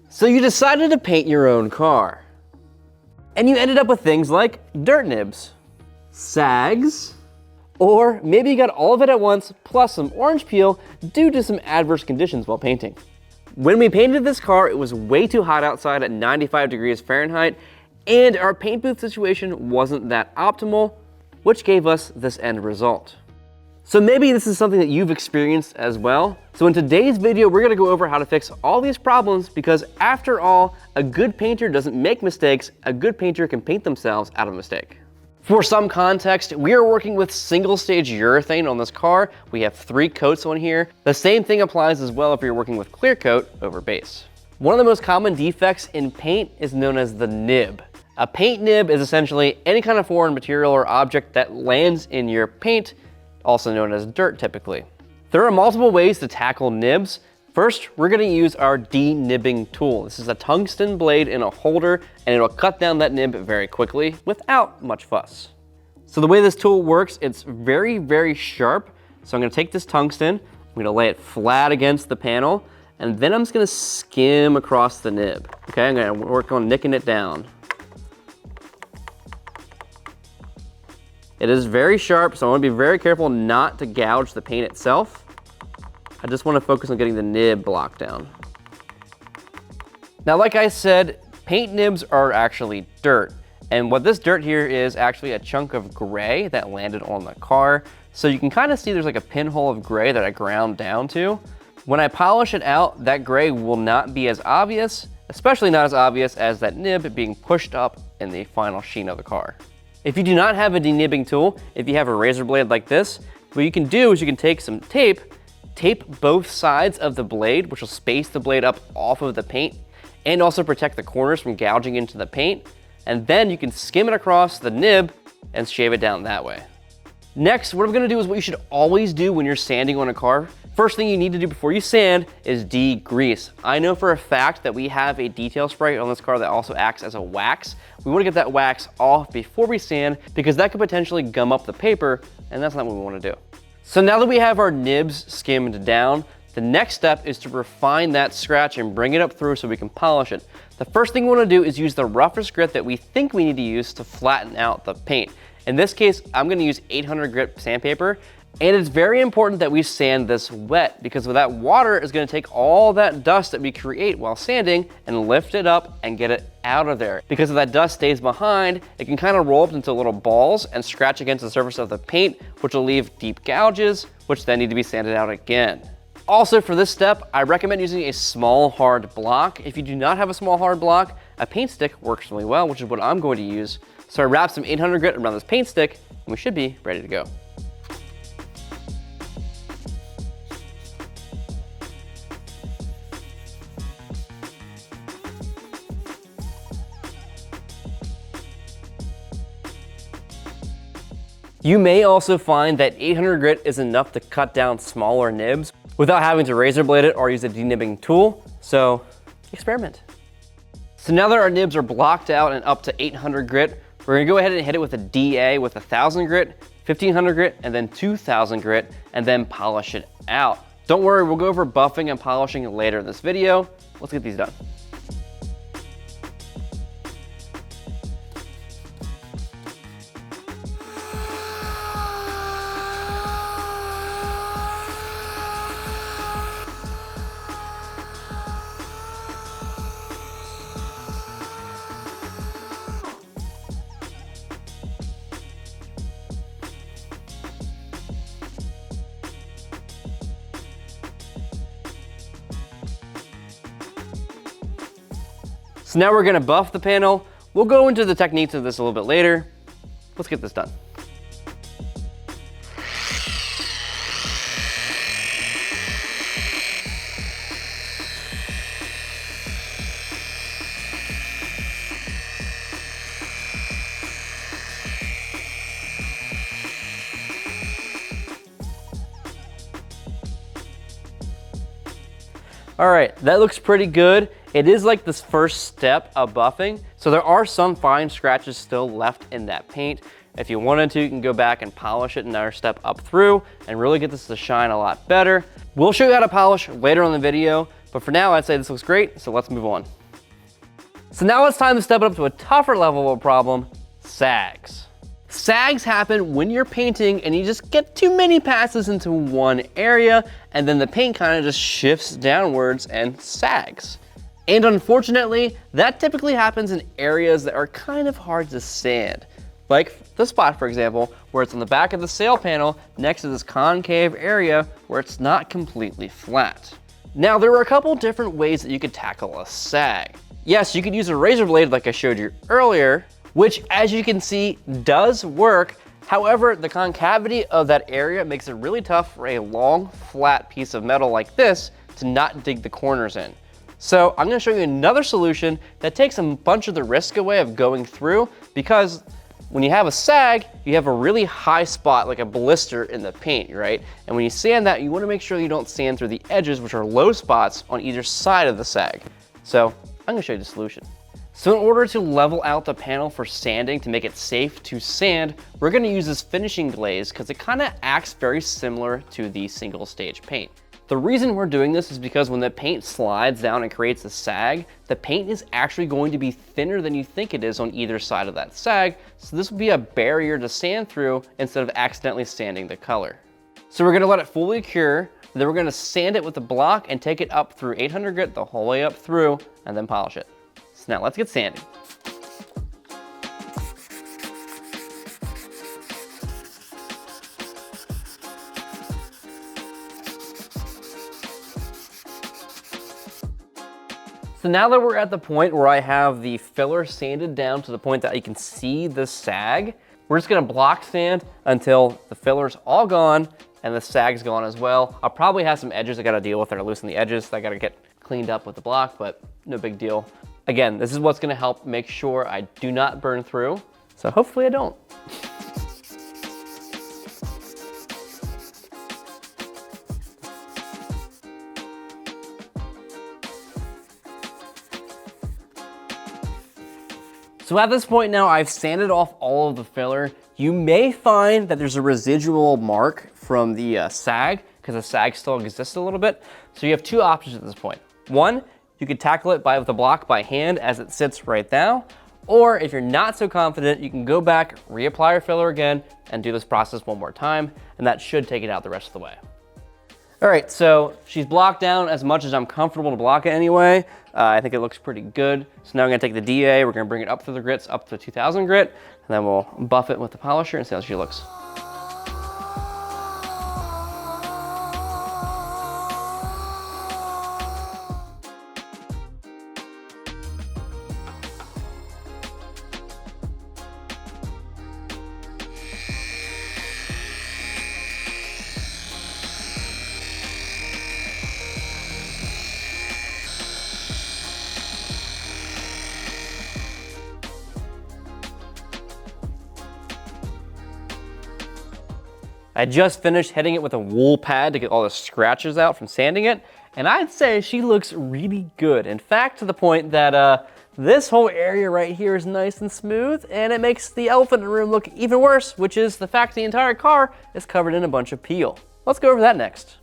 So you decided to paint your own car. And you ended up with things like dirt nibs, sags, or maybe you got all of it at once plus some orange peel due to some adverse conditions while painting. When we painted this car, it was way too hot outside at 95 degrees Fahrenheit, and our paint booth situation wasn't that optimal, which gave us this end result. So maybe this is something that you've experienced as well. So in today's video, we're gonna go over how to fix all these problems because after all, a good painter doesn't make mistakes, a good painter can paint themselves out of a mistake. For some context, we are working with single stage urethane on this car. We have 3 coats on here. The same thing applies as well if you're working with clear coat over base. One of the most common defects in paint is known as the nib. A paint nib is essentially any kind of foreign material or object that lands in your paint, also known as dirt typically. There are multiple ways to tackle nibs. First, we're gonna use our denibbing tool. This is a tungsten blade in a holder, and it'll cut down that nib very quickly without much fuss. So the way this tool works, it's very, very sharp. So I'm gonna take this tungsten, I'm gonna lay it flat against the panel, and then I'm just gonna skim across the nib. Okay, I'm gonna work on nicking it down. It is very sharp, so I want to be very careful not to gouge the paint itself. I just want to focus on getting the nib blocked down. Now, like I said, paint nibs are actually dirt. And what this dirt here is actually a chunk of gray that landed on the car. So you can kind of see there's like a pinhole of gray that I ground down to. When I polish it out, that gray will not be as obvious, especially not as obvious as that nib being pushed up in the final sheen of the car. If you do not have a denibbing tool, if you have a razor blade like this, what you can do is you can take some tape both sides of the blade, which will space the blade up off of the paint and also protect the corners from gouging into the paint. And then you can skim it across the nib and shave it down that way. Next, what I'm gonna do is what you should always do when you're sanding on a car. First thing you need to do before you sand is degrease. I know for a fact that we have a detail spray on this car that also acts as a wax. We wanna get that wax off before we sand because that could potentially gum up the paper, and that's not what we wanna do. So now that we have our nibs skimmed down, the next step is to refine that scratch and bring it up through so we can polish it. The first thing we wanna do is use the roughest grit that we think we need to use to flatten out the paint. In this case, I'm gonna use 800 grit sandpaper, and it's very important that we sand this wet because that water is gonna take all that dust that we create while sanding and lift it up and get it out of there. Because if that dust stays behind, it can kind of roll up into little balls and scratch against the surface of the paint, which will leave deep gouges, which then need to be sanded out again. Also for this step, I recommend using a small hard block. If you do not have a small hard block, a paint stick works really well, which is what I'm going to use. So I wrap some 800 grit around this paint stick, and we should be ready to go. You may also find that 800 grit is enough to cut down smaller nibs without having to razor blade it or use a denibbing tool, so experiment. So now that our nibs are blocked out and up to 800 grit, we're gonna go ahead and hit it with a DA with 1000 grit, 1500 grit, and then 2000 grit, and then polish it out. Don't worry, we'll go over buffing and polishing later in this video. Let's get these done. So now we're gonna buff the panel. We'll go into the techniques of this a little bit later. Let's get this done. All right, that looks pretty good. It is like this first step of buffing. So there are some fine scratches still left in that paint. If you wanted to, you can go back and polish it another step up through and really get this to shine a lot better. We'll show you how to polish later on in the video, But for now, I'd say this looks great, so let's move on. So now it's time to step it up to a tougher level of problem, sags. Sags happen when you're painting and you just get too many passes into one area, and then the paint kind of just shifts downwards and sags. And unfortunately, that typically happens in areas that are kind of hard to sand. Like this spot, for example, where it's on the back of the sail panel next to this concave area where it's not completely flat. Now, there are a couple different ways that you could tackle a sag. Yes, you could use a razor blade like I showed you earlier, which, as you can see, does work. However, the concavity of that area makes it really tough for a long, flat piece of metal like this to not dig the corners in. So I'm gonna show you another solution that takes a bunch of the risk away of going through, because when you have a sag, you have a really high spot, like a blister in the paint, right? And when you sand that, you wanna make sure you don't sand through the edges, which are low spots on either side of the sag. So I'm gonna show you the solution. So in order to level out the panel for sanding to make it safe to sand, we're gonna use this finishing glaze because it kind of acts very similar to the single stage paint. The reason we're doing this is because when the paint slides down and creates a sag, the paint is actually going to be thinner than you think it is on either side of that sag, so this will be a barrier to sand through instead of accidentally sanding the color. So we're gonna let it fully cure, then we're gonna sand it with the block and take it up through 800 grit the whole way up through, and then polish it. So now let's get sanding. So now that we're at the point where I have the filler sanded down to the point that you can see the sag, we're just gonna block sand until the filler's all gone and the sag's gone as well. I'll probably have some edges I gotta deal with that are loose in the edges that I gotta get cleaned up with the block, but no big deal. Again, this is what's gonna help make sure I do not burn through, so hopefully I don't. So at this point now, I've sanded off all of the filler. You may find that there's a residual mark from the sag, because the sag still exists a little bit. So you have two options at this point. One, you could tackle it with the block by hand as it sits right now. Or if you're not so confident, you can go back, reapply your filler again, and do this process one more time, and that should take it out the rest of the way. All right, so she's blocked down as much as I'm comfortable to block it anyway. I think it looks pretty good. So now I'm gonna take the DA, we're gonna bring it up through the grits, up to 2000 grit, and then we'll buff it with the polisher and see how she looks. I just finished hitting it with a wool pad to get all the scratches out from sanding it, and I'd say she looks really good. In fact, to the point that this whole area right here is nice and smooth, and it makes the elephant in the room look even worse, which is the fact the entire car is covered in a bunch of peel. Let's go over that next.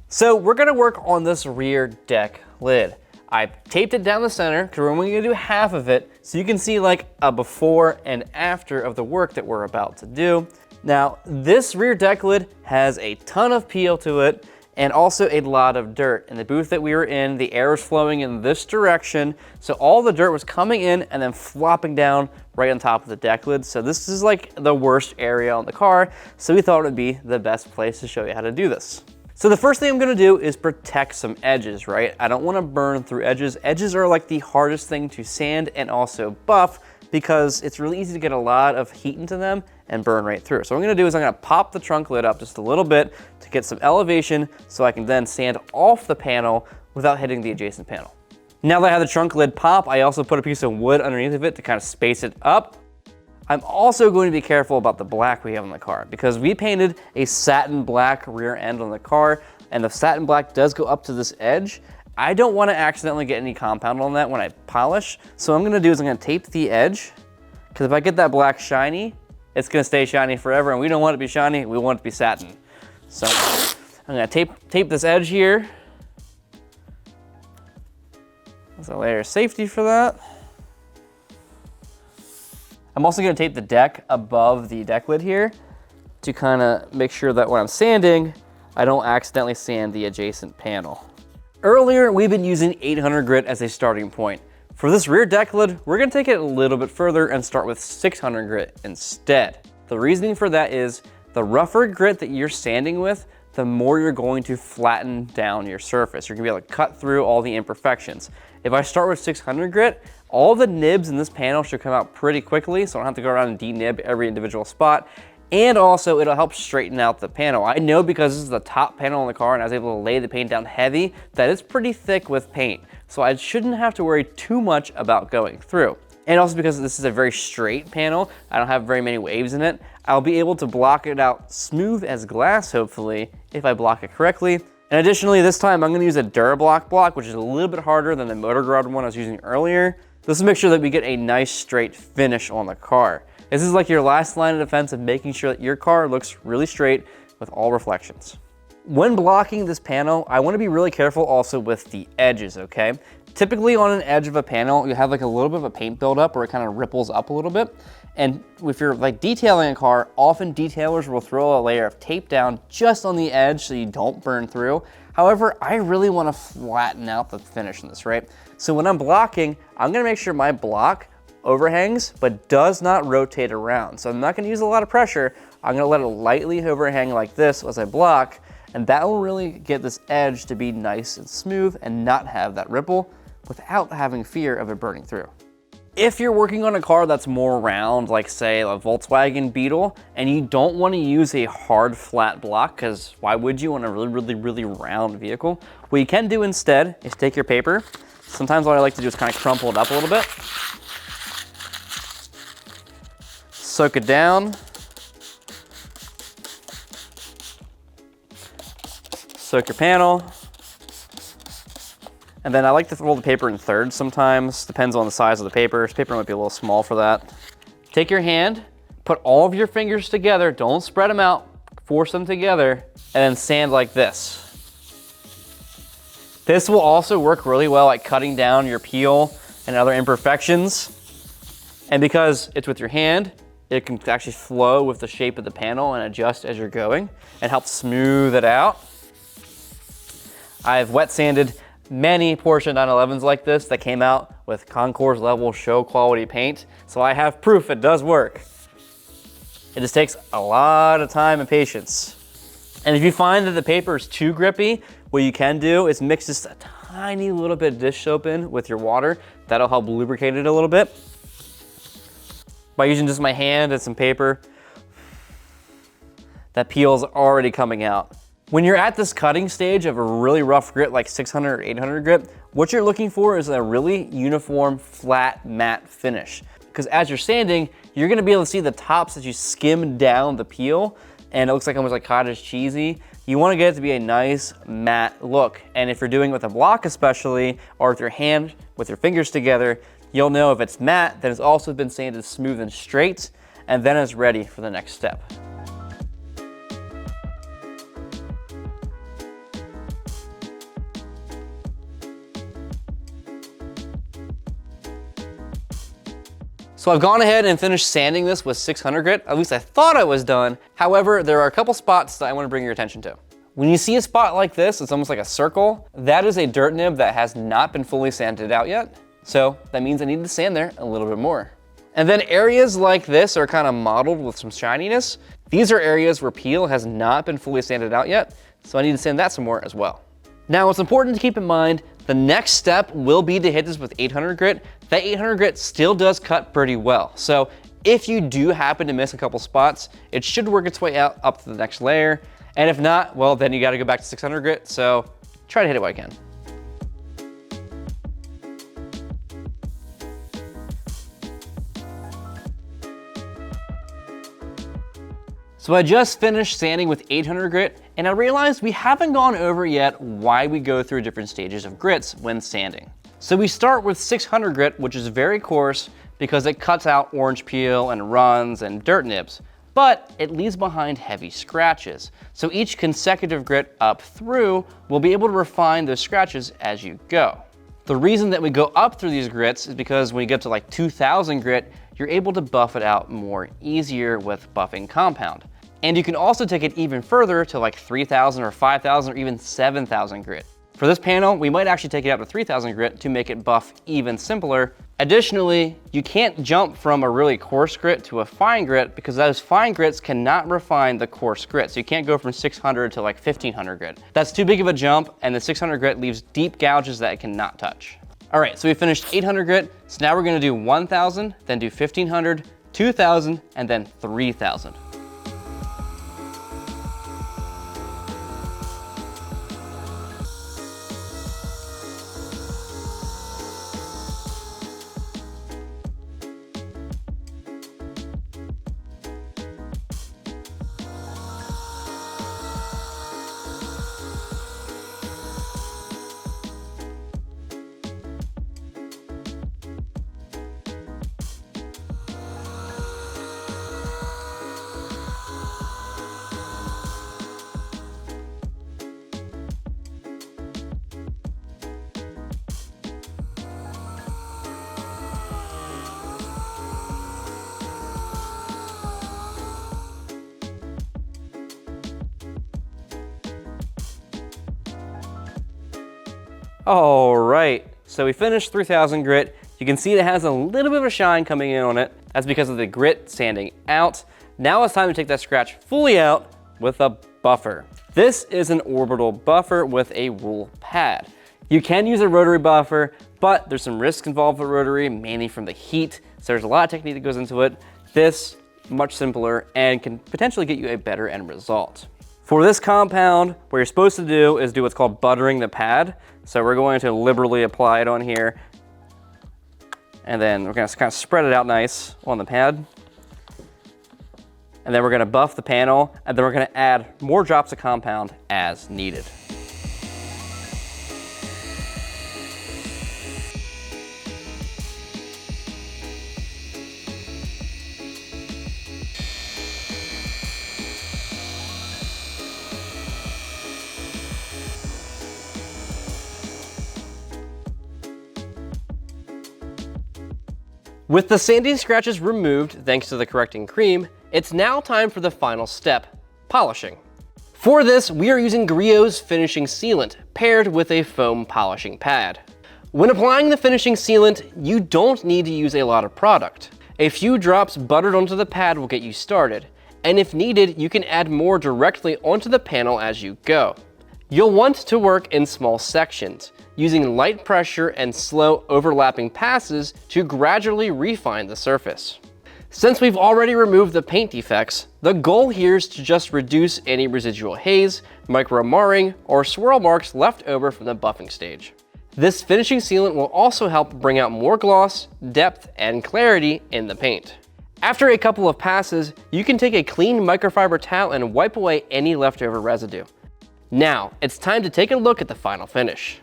So we're gonna work on this rear deck lid. I taped it down the center because we're only gonna do half of it, so you can see like a before and after of the work that we're about to do. Now, this rear deck lid has a ton of peel to it and also a lot of dirt. In the booth that we were in, the air was flowing in this direction, so all the dirt was coming in and then flopping down right on top of the deck lid. So this is like the worst area on the car, so we thought it would be the best place to show you how to do this. So the first thing I'm gonna do is protect some edges, right? I don't wanna burn through edges. Edges are like the hardest thing to sand and also buff because it's really easy to get a lot of heat into them and burn right through. So what I'm gonna do is I'm gonna pop the trunk lid up just a little bit to get some elevation so I can then sand off the panel without hitting the adjacent panel. Now that I have the trunk lid pop, I also put a piece of wood underneath of it to kind of space it up. I'm also going to be careful about the black we have on the car because we painted a satin black rear end on the car, and the satin black does go up to this edge. I don't want to accidentally get any compound on that when I polish. So what I'm gonna do is I'm gonna tape the edge, because if I get that black shiny, it's gonna stay shiny forever, and we don't want it to be shiny, we want it to be satin. So I'm gonna tape this edge here, There's a layer of safety for that. I'm also gonna tape the deck above the deck lid here to kind of make sure that when I'm sanding, I don't accidentally sand the adjacent panel. Earlier, we've been using 800 grit as a starting point. For this rear deck lid, we're gonna take it a little bit further and start with 600 grit instead. The reasoning for that is the rougher grit that you're sanding with, the more you're going to flatten down your surface. You're gonna be able to cut through all the imperfections. If I start with 600 grit, all the nibs in this panel should come out pretty quickly, so I don't have to go around and denib every individual spot. And also, it'll help straighten out the panel. I know because this is the top panel on the car and I was able to lay the paint down heavy, that it's pretty thick with paint. So I shouldn't have to worry too much about going through. And also because this is a very straight panel, I don't have very many waves in it, I'll be able to block it out smooth as glass, hopefully, if I block it correctly. And additionally, this time I'm gonna use a Durablock block, which is a little bit harder than the Motor Grad one I was using earlier. This will make sure that we get a nice straight finish on the car. This is like your last line of defense of making sure that your car looks really straight with all reflections. When blocking this panel, I want to be really careful also with the edges, okay? Typically on an edge of a panel, you have like a little bit of a paint buildup where it kind of ripples up a little bit. And if you're like detailing a car, often detailers will throw a layer of tape down just on the edge so you don't burn through. However, I really want to flatten out the finish in this, right? So when I'm blocking, I'm gonna make sure my block overhangs, but does not rotate around. So I'm not gonna use a lot of pressure. I'm gonna let it lightly overhang like this as I block, and that will really get this edge to be nice and smooth and not have that ripple without having fear of it burning through. If you're working on a car that's more round, like say a Volkswagen Beetle, and you don't wanna use a hard flat block, because why would you on a really round vehicle? What you can do instead is take your paper. Sometimes what I like to do is kind of crumple it up a little bit. Soak it down. Soak your panel. And then I like to roll the paper in thirds sometimes, depends on the size of the paper. This paper might be a little small for that. Take your hand, put all of your fingers together, don't spread them out, force them together, and then sand like this. This will also work really well at cutting down your peel and other imperfections. And because it's with your hand, it can actually flow with the shape of the panel and adjust as you're going and help smooth it out. I've wet sanded many Porsche 911s like this that came out with concours level show quality paint. So I have proof it does work. It just takes a lot of time and patience. And if you find that the paper is too grippy, what you can do is mix just a tiny little bit of dish soap in with your water. That'll help lubricate it a little bit. By using just my hand and some paper, that peel is already coming out. When you're at this cutting stage of a really rough grit like 600 or 800 grit, what you're looking for is a really uniform, flat, matte finish. Because as you're sanding, you're gonna be able to see the tops as you skim down the peel, and it looks like almost like cottage cheesy. You wanna get it to be a nice matte look. And if you're doing it with a block especially, or with your hand, with your fingers together, you'll know if it's matte, then it's also been sanded smooth and straight, and then it's ready for the next step. So I've gone ahead and finished sanding this with 600 grit. At least I thought I was done. However, there are a couple spots that I want to bring your attention to. When you see a spot like this, it's almost like a circle. That is a dirt nib that has not been fully sanded out yet. So that means I need to sand there a little bit more. And then areas like this are kind of mottled with some shininess. These are areas where peel has not been fully sanded out yet. So I need to sand that some more as well. Now, it's important to keep in mind, the next step will be to hit this with 800 grit. That 800 grit still does cut pretty well. So if you do happen to miss a couple spots, it should work its way out up to the next layer. And if not, well, then you gotta go back to 600 grit. So try to hit it while you can. So I just finished sanding with 800 grit, and I realized we haven't gone over yet why we go through different stages of grits when sanding. So we start with 600 grit, which is very coarse because it cuts out orange peel and runs and dirt nibs, but it leaves behind heavy scratches. So each consecutive grit up through will be able to refine those scratches as you go. The reason that we go up through these grits is because when you get to like 2000 grit, you're able to buff it out more easier with buffing compound. And you can also take it even further to like 3000 or 5000 or even 7000 grit. For this panel, we might actually take it out to 3000 grit to make it buff even simpler. Additionally, you can't jump from a really coarse grit to a fine grit because those fine grits cannot refine the coarse grit. So you can't go from 600 to like 1500 grit. That's too big of a jump, and the 600 grit leaves deep gouges that it cannot touch. All right, so we finished 800 grit. So now we're gonna do 1000, then do 1500, 2000, and then 3000. All right, so we finished 3000 grit. You can see it has a little bit of a shine coming in on it. That's because of the grit sanding out. Now it's time to take that scratch fully out with a buffer. This is an orbital buffer with a rule pad. You can use a rotary buffer, but there's some risk involved with rotary, mainly from the heat. So there's a lot of technique that goes into it. This, much simpler and can potentially get you a better end result. For this compound, what you're supposed to do is do what's called buttering the pad. So we're going to liberally apply it on here. And then we're gonna kind of spread it out nice on the pad. And then we're gonna buff the panel, and then we're gonna add more drops of compound as needed. With the sanding scratches removed thanks to the correcting cream, it's now time for the final step, polishing. For this, we are using Griot's finishing sealant paired with a foam polishing pad. When applying the finishing sealant, you don't need to use a lot of product. A few drops buttered onto the pad will get you started, and if needed, you can add more directly onto the panel as you go. You'll want to work in small sections, using light pressure and slow overlapping passes to gradually refine the surface. Since we've already removed the paint defects, the goal here is to just reduce any residual haze, micro marring, or swirl marks left over from the buffing stage. This finishing sealant will also help bring out more gloss, depth, and clarity in the paint. After a couple of passes, you can take a clean microfiber towel and wipe away any leftover residue. Now, it's time to take a look at the final finish.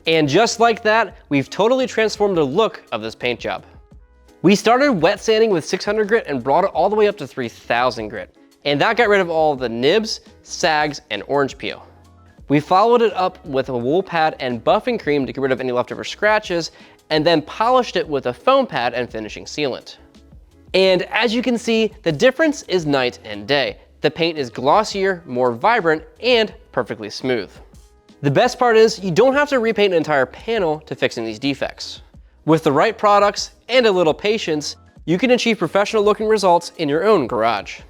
And just like that, we've totally transformed the look of this paint job. We started wet sanding with 600 grit and brought it all the way up to 3000 grit. And that got rid of all the nibs, sags, and orange peel. We followed it up with a wool pad and buffing cream to get rid of any leftover scratches, and then polished it with a foam pad and finishing sealant. And as you can see, the difference is night and day. The paint is glossier, more vibrant, and perfectly smooth. The best part is you don't have to repaint an entire panel to fixing these defects. With the right products and a little patience, you can achieve professional looking results in your own garage.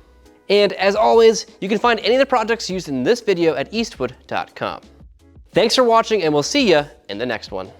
And as always, you can find any of the products used in this video at eastwood.com. Thanks for watching, and we'll see you in the next one.